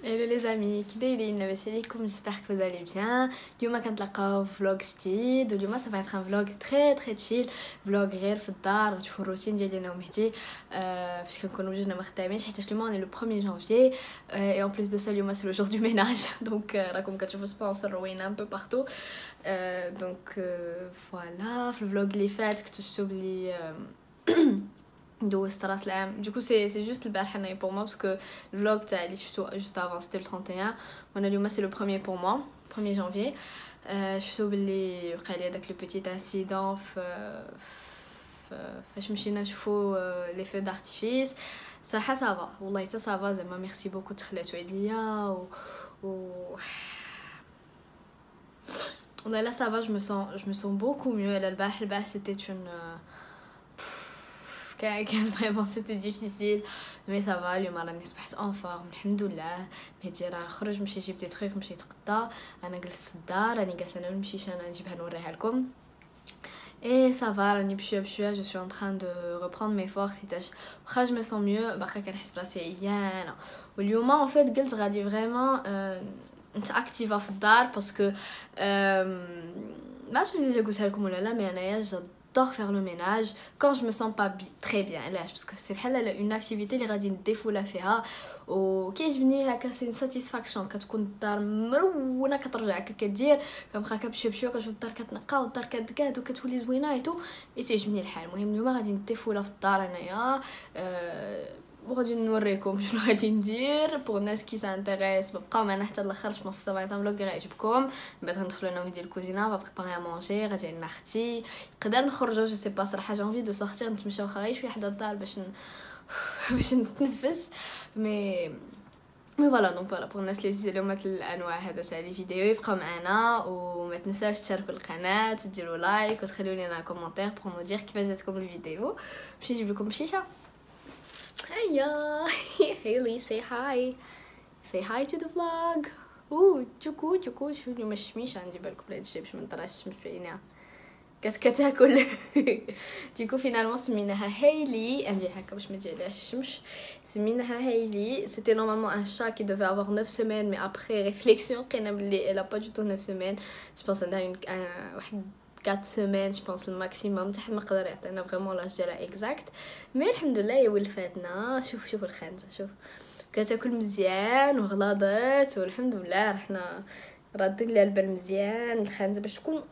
Hello les amis, كي دايرين لاباس عليكم؟ j'espère que vous allez bien. اليوم كنتلاقاو فلوغ جديد واليوم ça va être un vlog très chill, vlog غير في الدار. غتشوفوا الروتين ديالي انا ومهدي فاش كنكونوا بجوجنا ما خدامينش حيت اليوم on est le 1er janvier et en plus de ça اليوم c'est le jour du ménage donc راكم كتشوفوا سبونسر روينا un peu partout donc voilà في الفلوغ اللي فات كنت شفتوا بلي دوزت راس العام. Du coup c'est juste البارح انايا pour moi parce que le vlog تاع اللي شفتو juste avant c'était le 31 وانا اليوم c'est le premier pour moi 1er janvier. شفتو بلي وقع لي داك لو بيتيت انسيدون فاش مشينا نشوفو لي فو دارتيفيس. صراحه صافا والله حتى صافا زعما ميرسي بوكو تخلاتو عليا و والله لا صافا je me sens beaucoup mieux. على البارح c'était une كان فريمون سيتي ديفيسيل مي صافا. اليوم راني صبحت اون فورم الحمد لله. مهدي راه خرج مشى يجيب دي تروك مشى يتغدى، انا جلست في الدار راني جالسه انا ونمشيش انا نجيبها نوريها لكم. اي صافا راني بشويه جو سوي ان تران دو ريبروندر مي فورس حيتاش واخا جو مي سون ميو باقا كنحس براسي عيانه. واليوم ان فيت قلت غادي فريمون انت اكتيفا في الدار باسكو ما عرفتش ديجا قلتها لكم ولا لا مي انايا j'adore faire le ménage quand je me sens pas très bien علاش parce que c'est بحال une activité اللي غادي نديفولا فيها وكيجبني هكا سي ساتيسفاكسيون. كتكون الدار مرونه كترجع هكا كدير كنبقى بشويه كنشوف الدار كتنقى والدار كتكاد وكتولي زوينه ايتو تيعجبني الحال. المهم اليوم غادي نديفولا في الدار انايا وغادي نوريكم شنو غادي ندير بوغ الناس كي سانتيريس. بقاو معنا حتى الاخر جو بونس صافا فلوغ اللي غيعجبكم. من بعد غندخلوا انا وهدي الكوزينه بريباري ا مونجي غادي عندنا اختي نقدر نخرجوا جو سي با صراحه جونفي دو سورتير نتمشاو غير شويه حدا الدار باش نتنفس مي فوالا. دونك فوالا بوغ الناس اللي زيدوا الانواع هذا تاع لي فيديو يبقاو معنا وما تنساوش تشاركوا القناه وتديروا لايك وتخليوا لنا كومونتير بوغ نو دير كيفاش جاتكم الفيديو باش نجيب لكم شيشه. هيا هيلي say hi to the vlog. تشوكو شو اليوم الشميش عندي بالكم بلا تجي باش ما نطراش الشمس في عينيها كتاكل تيكو فينالمون سميناها هايلي عندي هكا باش ما تجي عليها الشمس. سميناها هايلي سيتي نورمالمون ان شا كي دوفي افوار 9 سيمين مي ابري ريفليكسيون لقينا بلي الا با دو تو 9 سيمين جو بونس عندها واحد 4 سيمين جو بونس الماكسيموم حتى ما قدر يعطينا فريمون لاج ديالها اكزاكت. مي الحمد لله هي ولفاتنا. شوف الخنزه شوف كتاكل مزيان وغلاضات والحمد لله رحنا رادين ليها البال مزيان الخنزه باش تكون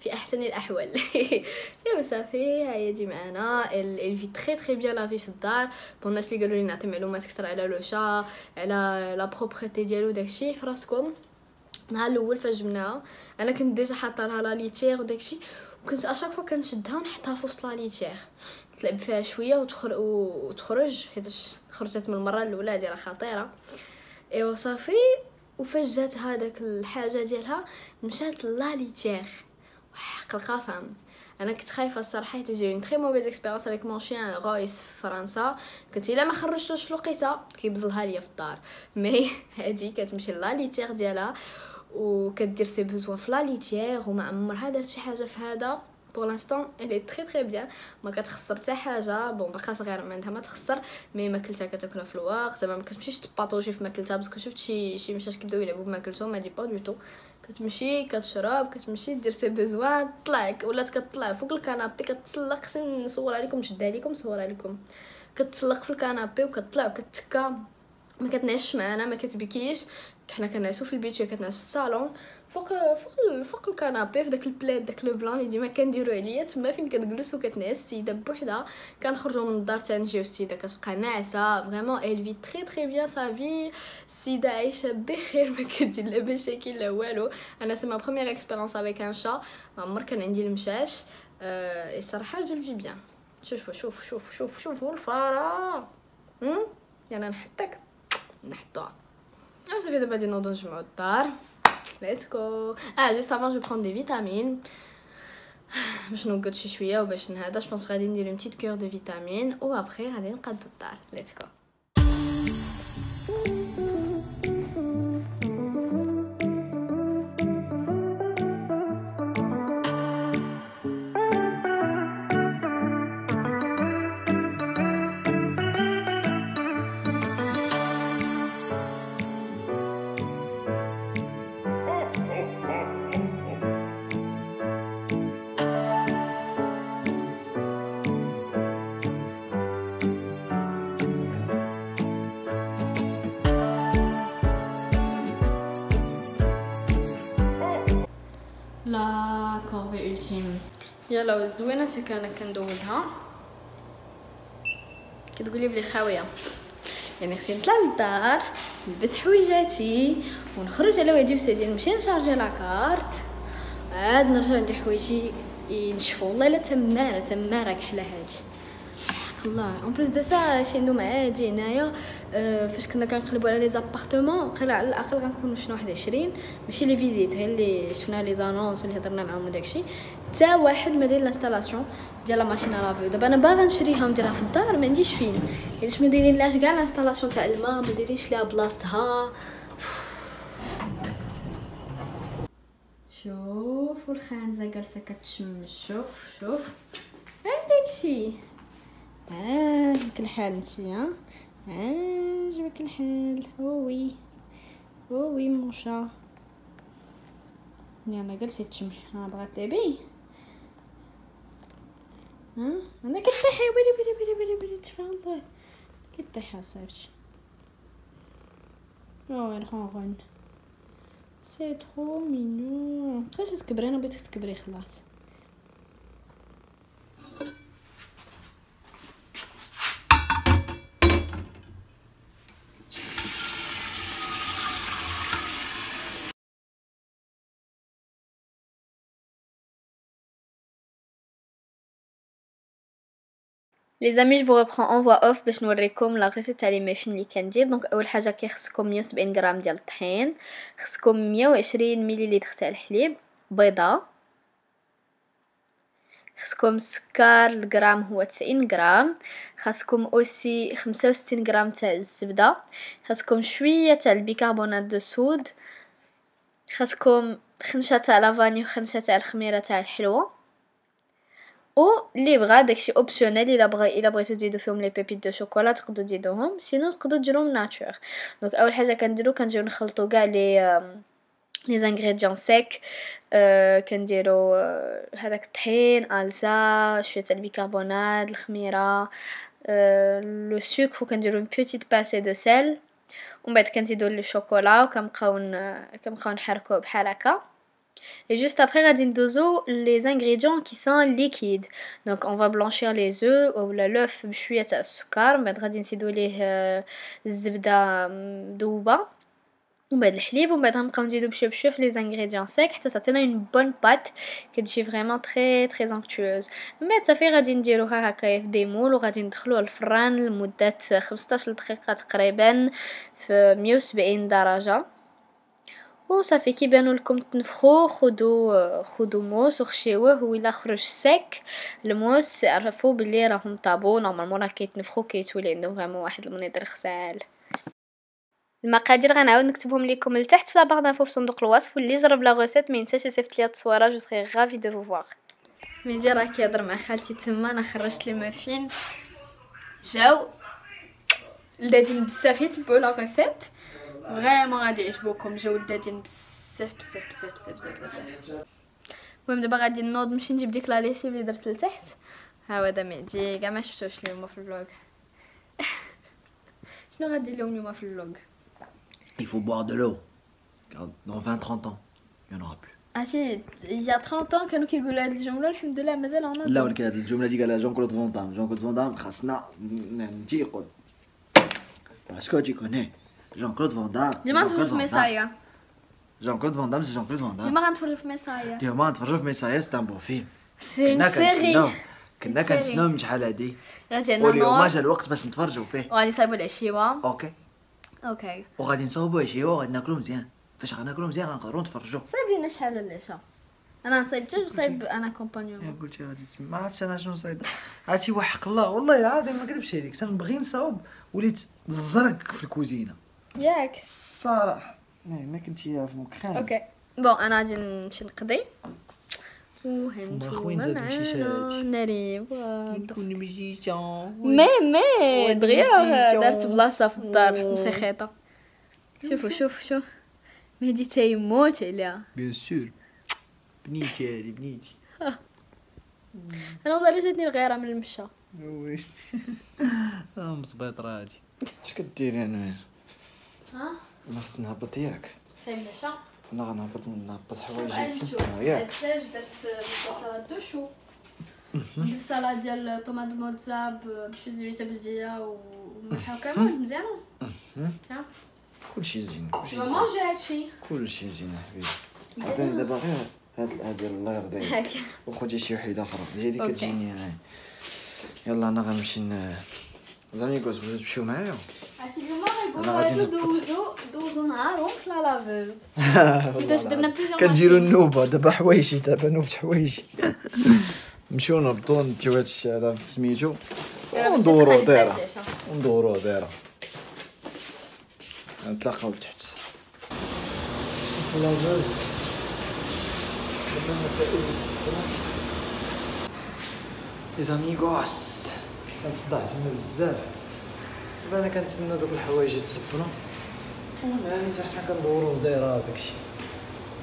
في احسن الاحوال. ايوا صافي هاي دي معنا elle vit très bien la vie في الدار. بون الناس اللي قالوا لي نعطي معلومات اكثر على لو شا على لا بروبريتي ديالو داكشي في راسكم. النهار الاول فاش جبناها انا كنت ديجا حاطه لها لا ليتير وداكشي وكنت اشاك فوا كنشدها ونحطها في وسط لا ليتير تلعب فيها شويه وتخرج حيتاش خرجت من المره الاولى هذه راه خطيره. ايوا صافي وفاش جات هذاك الحاجه ديالها مشات لا ليتير وحق القسم انا كنت خايفه الصراحه حيت جاي اون تري موفيز اكسبيريونس افيك مون شيان رويس في فرنسا. كنت الا ما خرجتوش لقيتها كيبزلها ليا في الدار مي هادي كتمشي لا ليتير ديالها وكدير سي بوزوان في لا ليتير وما عمرها دارت شي حاجه في هذا. pour l'instant elle est très bien ما كتخسر حتى حاجه. بون باقا صغيره ما عندها ما تخسر مي ماكلتها كتاكلها في الوقت زعما ما كتمشيش تباطوجي في ماكلتها باسكو شفت شي مشات كيبداو يلعبوا بماكلتهم هادي با دو تو. كتمشي كتشرب كتمشي دير سي بوزوان طلعك ولات كطلع فوق الكنابي كتسلق سن نصورها لكم نشدها لكم نصورها لكم كتسلق في الكنابي وكتطلع وكتكا ما كتنعش معنا ما كتبكيش. حنا كنعسو في البيت وهي كتنعس في الصالون فوق الكنابي في داك البلاد داك لو بلان اللي ديما كنديرو عليا تما فين كتجلس وكتنعس السيده بوحدها. كنخرجوا من الدار تنجيو السيده كتبقى ناعسه فريمون elle vit très bien sa vie. السيده عايشه بخير ما كدير لا مشاكل لا والو. انا سي ما بروميير اكسبيريونس افيك ان شا عمر كان عندي المشاش الصراحه جو في بيان. شوفوا الفاره يلا نحطك نحطوها صافي. دابا غادي نوضو نجمعو الدار let's go. juste avant je vais prendre des vitamines باش نوقد شويه وباش نهدا. جو بونس غادي ندير une petite cure de vitamines و après غادي نقاد الدار. let's go. ديالتي. يلا والزوينه سي انا كندوزها كتقولي بلي خاويه، يعني خصني نطلع للدار نلبس حويجاتي ونخرج على وادي وسيدي نمشي نشارجي لاكارت، عاد نرجع ندير حوايجي ينشفوا. والله الا تماره كحله هادي حق الله. اون بليس دو سا شي نوم عادي هنايا. فاش كنا كنقلبوا على لي زابارتمون قيل على الاقل غنكونوا شنو 21، ماشي لي فيزيت غير اللي شفنا لي زانونس واللي هضرنا معاهم وداكشي، حتى واحد ما داير لانستالاسيون ديال لا ماشين لافي. دابا انا باغا نشريها ونديرها في الدار ما عنديش فين، حيت ما دايرين لاش كاع لانستالاسيون تاع الماء، ما دايرينش ليها بلاصتها. شوف الخانزه جالسه كتشم. شوف اش داكشي. عجبك الحال نتي؟ ها عجبك الحال؟ وي موشا. يلا جالسه تشمي. بغات تلعبي؟ انا كطيحي. ويلي تفهم الله كطيحي صاحبتي. الخونغون سي ترو مينو. كيفاش تكبري؟ انا بغيتك تكبري خلاص. Les amis, je vous reprends en voix off باش نوريكم لا ريسيت تاع لي مافين اللي كندير. دونك اول حاجه كيخصكم 170 غرام ديال الطحين، خصكم 120 مليلتر تاع الحليب، بيضه، خصكم السكر الغرام هو 90 غرام، خاصكم اوسي 65 غرام تاع الزبده، خاصكم شويه تاع البيكربونات دو صود، خاصكم خنشه تاع لافاني وخنشه تاع الخميره تاع الحلوه. او اللي بغا داكشي اوبسيونيل، الا بغيتو تزيدو فيهم لي بيبيت دو شوكولا تقدروا تزيدوهم، سينو تقدروا ديروهم ناتور. دونك اول حاجه كنجيو نخلطوا كاع لي زانغريديون سيك. كنديروا هذاك الطحين، الزا، شويه تاع البيكربونات، الخميره، لو سكر، وكنديروا اون بيتيت باسي دو سيل، ومن بعد كنزيدوا لي شوكولا وكنبقاو نحركوه بحال هكا. Et juste après, غادي ندوزو les ingrédients qui sont liquides. Donc on va blanchir les œufs ou l'œuf بشويه تاع السكر، من بعد غادي نزيدو ليه الزبده مذوبه ومن بعد الحليب، ومن بعد غنبقاو نزيدو بشويه في les ingrédients secs حتى تعطينا une bonne pâte كتجي فريمون très onctueuse. من بعد صافي غادي نديروها هكايا في دي مول وغادي ندخلوها الفران لمده 15 دقيقه تقريبا في 170 درجه. وصافي كيبانوا لكم تنفخوا خذوا موس وخشيوه، وإلا خرج سيك الموس عرفوا بلي راهم طابو. نورمالمون راه كيتنفخوا كيتولي عندهم فريمون واحد المنظر الغسال. المقادير غنعاود نكتبهم لكم لتحت في لابار دانفو في صندوق الوصف، واللي جرب لا غوسيت ما ينساش يصيفط ليا التصويره. جو سري غافي دو فو فوار. ميدي راه كيهضر مع خالتي تما، انا خرجت لي مافين جاو لذاذين بزاف، يتبعوا لا غوسيت فريمون غادي يعجبوكم، جاو لذاذين بزاف. المهم دابا غادي نوض نمشي نجيب ديك لا ليسيف اللي درت لتحت. ها هو هذا مهدي كاع ما شفتوش اليوم في الفلوق. شنو غادي اليوم اليوم في الفلوق؟ Il faut boire de l'eau. Car dans 20-30 ans, il n'y en aura plus. عرفتي يا 30 كانوا كيقولوا هاد الجمله، الحمد لله مازال عنا. لا ولكن هاد الجمله دي قالها جون كلود فون دام خاصنا نتيقوا باسكو تي كوني جون كلود فون دام. ديما نتفرجوا في ميسايا. جون كلود فون دام سي جون كلود فون دام. ديما غنتفرجوا في ميسايا. ديما نتفرجوا في ميسايا. سي ان بون فيلم. سي اون سيري. كنا كنتسناو من شحال هادي، غادي عندنا واليوم جا الوقت باش نتفرجوا فيه. وغادي نصايبوا العشيوه. اوكي وغادي نصاوبوا عشيوه وغادي ناكلوا مزيان. فاش غناكلوا مزيان غنقدروا نتفرجوا. صايب لينا شحال العشاء. انا نصايب حتى صايب انا كومبانيون. قلتي غادي ما عرفتش انا شنو صايب. عرفتي وحق الله والله العظيم ما كذبش عليك، تنبغي نصاوب وليت الزرق في الكوزينه ياك الصراحه. ما كنتي في مكان. اوكي بون انا غادي نمشي نقضي خوين زادو شيشات ناري نكون مزيجه مي دغيا دارت بلاصه في الدار مسخيطه. شوف مهدي تيموت عليها. بيان سور بنيتي هادي بنيتي. انا والله جاتني الغيره من المشى. وي مصبيط راه هادي. اش كديري انا؟ ها ما خصني نهبط ياك. صايب العشاء. انا غنهبط حوايجي ياك ياك الدجاج درت سلطه دو شو بالصلاه ديال طوماط موتزاب بشويه زويته بلديه وملحه وكمون مزيانه. كلشي زين جو مونجي هادشي كلشي زين حبيبي. عطيني دابا غير هاد ديال الله يرضيك وخدي شي وحده اخرى هذه كتجيني انا. يلا انا غنمشي زاميكوس بغيتو تمشيو معايا. عرفتي اليوم غيقولوا دوزو نهارهم في لا لافوز حيتاش درنا بليزيور كنديروا النوبه دابا حوايجي دابا نوبه حوايجي. نمشيو نهبطوا نتيو هادشي هذا سميتو وندورو دايره نتلاقاو تحت في لافوز. دابا المسائل كتسبقنا لي زاميغوس. صدعت منه بزاف دابا. انا كنتسنى دوك الحوايج يتسبنوا ونعاني حتى كندورو دايره داكشي.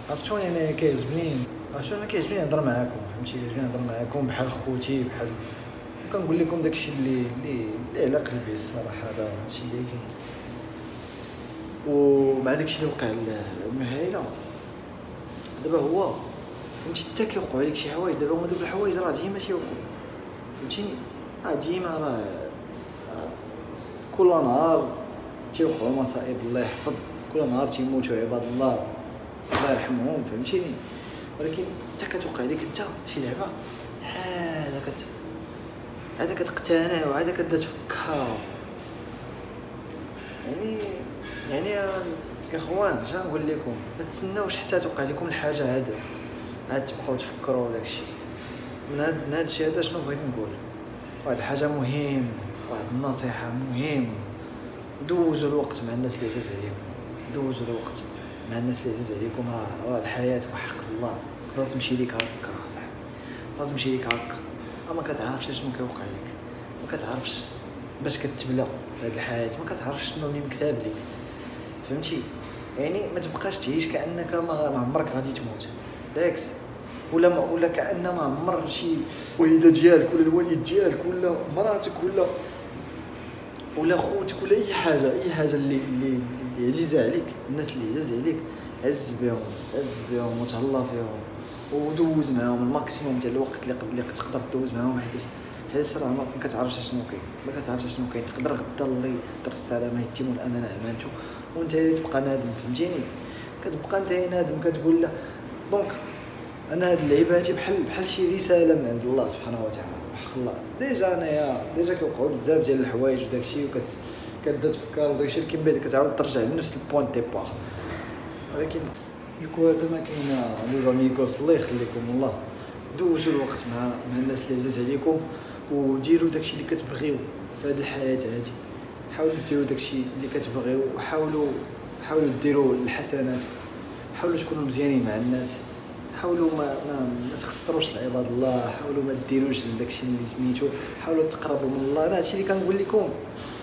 عرفتوني انا كيعجبني نهضر معاكم فهمتي. كيعجبني نهضر معاكم بحال خوتي بحال كنقول لكم داكشي اللي على قلبي الصراحه. هذا هادشي اللي كاين. ومع داكشي اللي وقع المهايله دابا هو فهمتي حتى كيوقعوا عليك شي حوايج. دابا هما دوك الحوايج راه ديما تيوقعوا فهمتيني. ديما راه كل نهار تيوقعوا مصائب الله يحفظ. كل نهار تيموتوا عباد الله الله يرحمهم فهمتيني. ولكن حتى كتوقع عليك انت شي لعبه هذا كتقتنع وهذا كتبدا تفكر. يعني يا اخوان اش نقول لكم ما تسناوش حتى توقع لكم الحاجه عاد تبقاو تفكروا داكشي. من هذا الشيء هذا شنو بغيت نقول؟ واحد الحاجه مهم، واحد النصيحه مهم. دوزوا الوقت مع الناس اللي عزاز عليكم. دوزوا الوقت مع الناس اللي عزاز عليكم. راه الحياه وحق الله تقدر تمشي ليك هكا صح. تقدر تمشي ليك هكا ما كتعرفش شنو كيوقع لك. ما كتعرفش باش كتبلى في هذه الحياه. ما كتعرفش شنو اللي مكتاب لك فهمتي. يعني ما تبقاش تعيش كانك ما عمرك غادي تموت بالعكس. ولا كأن ما عمر شي والده ديالك ولا الوالد ديالك ولا مراتك ولا خوتك ولا اي حاجه اللي عزيزه عليك. الناس اللي عزاز عليك عز بهم وتهلا فيهم ودوز معاهم الماكسيموم ديال الوقت اللي تقدر تدوز معاهم. حيت راه ما كتعرفش شنو كاين. تقدر غدا الله يقدر السلامه يتم والامانه امانته وانت تبقى نادم فهمتيني. كتبقى انت نادم كتقول لا. دونك انا هاد اللعيبه هادي بحال شي رساله من عند الله سبحانه وتعالى بحق الله. ديجا كيوقعوا بزاف ديال الحوايج وداكشي كتبدا تفكر وداكشي اللي كيبدا تتعاود ترجع لنفس البوين ديبار. ولكن دوكو هذا ما كاين لي زاميغوس الله يخليكم والله. دوزوا الوقت مع الناس اللي عزاز عليكم وديروا داكشي اللي كتبغيو في هذه الحياه هذه. حاولوا ديروا داكشي اللي كتبغيو وحاولوا ديروا الحسنات. حاولوا تكونوا مزيانين مع الناس. حاولوا ما تخسروش العباد الله. حاولوا ما ديروش داكشي اللي سميتو. حاولوا تقربوا من الله. انا هادشي اللي كنقول لكم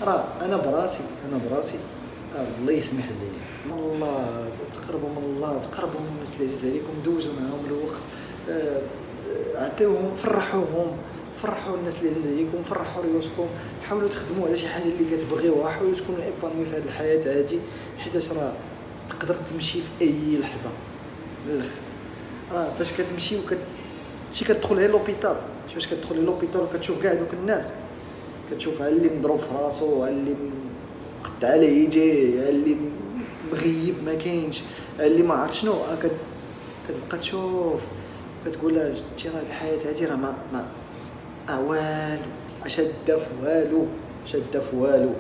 راه انا براسي الله يسمح لي والله. تقربوا من الله تقربوا من الناس اللي عزيز عليكم. دوزوا معهم الوقت. عطيوهم فرحوا الناس اللي عزيز عليكم. فرحوا ريوسكم. حاولوا تخدموا على شي حاجه اللي كتبغيوها. حاولوا تكونوا ايبانوي في هذه الحياه هذه حيت راه تقدر تمشي في اي لحظه بالاخر. راه فاش كتمشي كتدخل غير لوبيتال. فاش كتدخل لوبيتال وكتشوف كاع دوك الناس كتشوف ها اللي مضروب في راسو ها اللي مقطع عليه يديه ها اللي مغيب ما كاينش ها اللي ما عرف شنو. كتبقى تشوف كتقول لا جدتي راه الحياه هذه راه ما والو شاده في والو.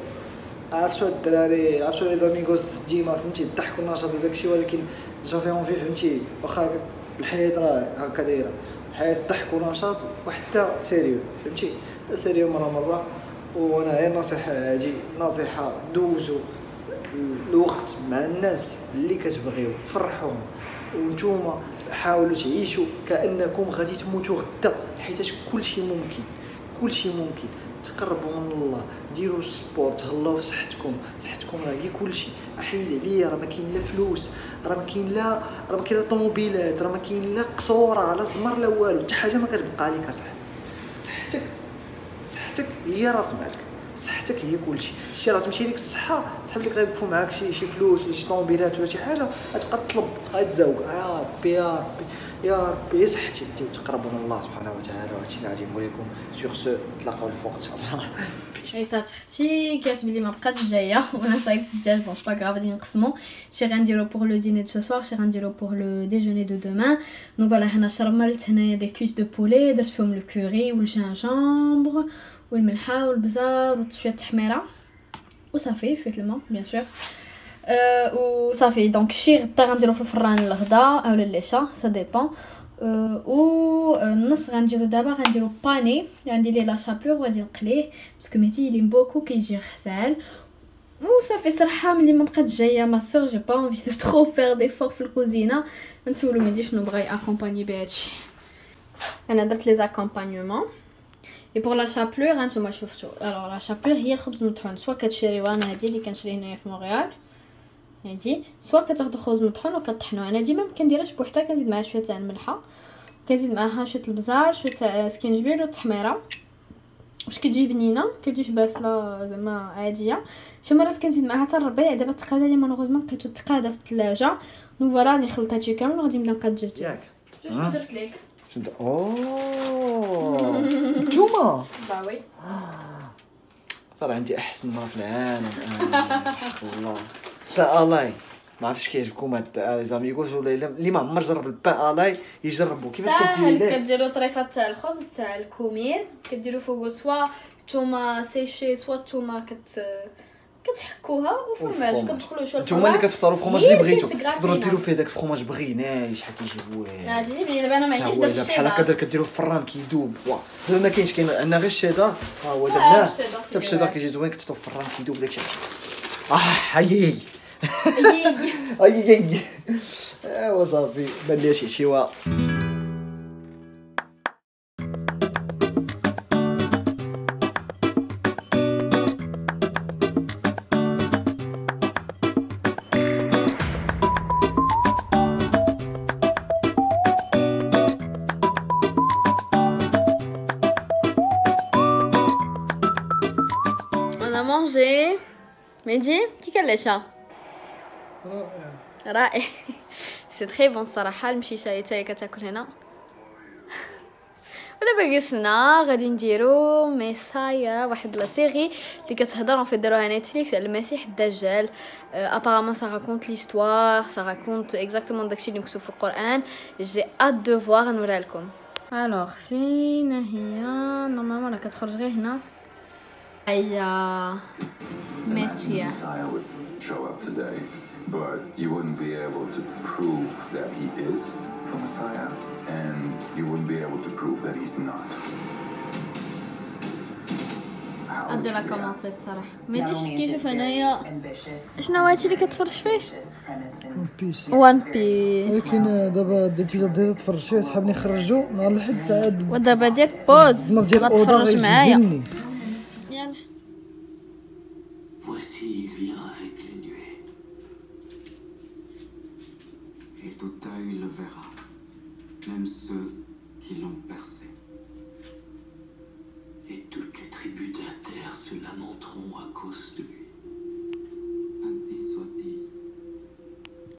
عرفتوا الدراري عرفتوا لي زاميغوس ديما فهمتي الضحك والنشاط وداكشي. ولكن جا فيهم فهمتي واخا الحياه راه هكا دايره. الحياه ضحك ونشاط وحتى سيريو فهمتي. سيريو مره. وانا غير نصيحه دوزوا الوقت مع الناس اللي كتبغيو. فرحوهم وانتوما حاولوا تعيشوا كانكم غادي تموتوا غدا حيت كلشي ممكن. تقربوا من الله. ديروا السبور. تهلاو في صحتكم راه هي كلشي. احيد عليا راه ما كاين لا فلوس راه ما كاين لا طوموبيلات راه ما كاين لا قصوره لا زمر لا والو. حتى حاجه ما كتبقى عليك صحتك هي راس مالك. صحتك هي كلشي. شتي راه تمشي لك الصحه صحاب لك غيوقفوا معاك شي فلوس ولا شي طوموبيلات ولا شي حاجه غتبقى تطلب تبقى تزوق يا ربي يا ربي يا ربي صحتي تقربوا من الله سبحانه وتعالى. وهادشي اللي غادي نقول لكم سور سو نتلاقاو الفوق ان شاء الله. عيطات اختي قالت بلي ما بقاتش جايه وانا صايبت الدجاج بون با غاف غادي نقسمو شي غنديرو بور لو ديني دو سو سوار شي غنديرو بور لو ديجوني دو دومان. دونك فوالا هنا شرملت هنايا دي كوس دو بولي درت فيهم لو كوري والجانجامبر والملحه والبزار وشويه التحميره وصافي شويه الماء بيان سور وصافي. دونك شي غدا غنديرو في الفران الغدا اولا الليشه سا ديبون. و النص غنديرو دابا غنديرو باني غندير ليه لا شابور وغادي نقليه باسكو ميتي لي بوكو كيجي غزال وصافي. صراحه ملي ما بقات جايه ما سور جي با انفي دو ترو فير دي فور في الكوزينه نسولو ميدي شنو بغا اكومباني بهادشي. انا درت لي زاكومبانيومون اي بور لا شابور هانتوما شفتو. الوغ لا شابور هي الخبز مطحون سوا كتشريوها انا هادي اللي كنشري هنايا في مونريال هادي سوا كتاخدو خبز مطحون وكطحنوه. انا ديما مكنديرهاش بوحدها كنزيد معاها شويه تاع الملحه كنزيد معاها شويه البزار شويه تاع سكينجبير والتحميره واش كتجي بنينه كتجيش باسله زعما عاديه. شي مرات كنزيد معاها حتى الربيع دابا تقادا لي مالوغوزمون لقيتو تقادا في الثلاجه. دونك فوالا غادي نخلط هادشي كامل وغادي نبدا نقاد الدجاج ياك شنو درت لك اوه نتوما با وي ترى عندي احسن مرة في العالم الله. لا الاي ما عرفتش كيعجبكم هاد لي زاميغوس ولا اللي ما عمر جرب البان الاي يجربوا كيفاش كديروا ساهل. ليه. كديروا طريفات تاع الخبز تاع الكومير كديروا فوقو سوا توما سيشي سوا توما كتحكوها وفرماج كتدخلوا شويه نتوما اللي كتختاروا الفرماج اللي بغيتو تقدروا تقدروا ديروا فيه داك الفرماج بغيناه شحال كيجيبوه تجي بلي دابا انا ما عنديش داك الشيء بحال هكا كديروا في الفران كيدوب. واه دابا ما كاينش كاين عندنا غير الشيدار ها هو درناه حتى الشيدار كيجي زوين كتحطوه في الفران كيدوب داكشي. هاي اي ايوا صافي بان لي شي شيوا. On a mangé. Mehdi, كي كان العشاء؟ رائع. سي تري بون الصراحه. المشيشه حتى كتاكل هنا ودابا جلسنا غادي نديرو ميسايا واحد لا سيري اللي كتهضر اون في داروها نتفليكس على المسيح الدجال. ابارامون سا راكونت ليستوار سا راكونت اكزاكتومون داكشي اللي مكتوب في القران. جي اد دو فوار نوريها لكم. الوغ فين هي نورمالمون راه كتخرج غير هنا. هيا مسيا. Show up today, but you wouldn't be able to prove that he is the Messiah, and you wouldn't be able to prove that he's not. غادي لا كومونسي الصراحه ما يجيش كيشوف هنايا شنو هادشي اللي كتفرج فيه وان بيس. ولكن دابا الابيزود ديال تفرج فيه صحابني خرجوا نهار الحد ساعد ودابا ديك بوز غتفرج معايا. يلا Voici, il vient avec les nuées. Et tout œil le verra, même ceux qui l'ont percé. Et toutes les tribus de la terre se lamenteront à cause de lui.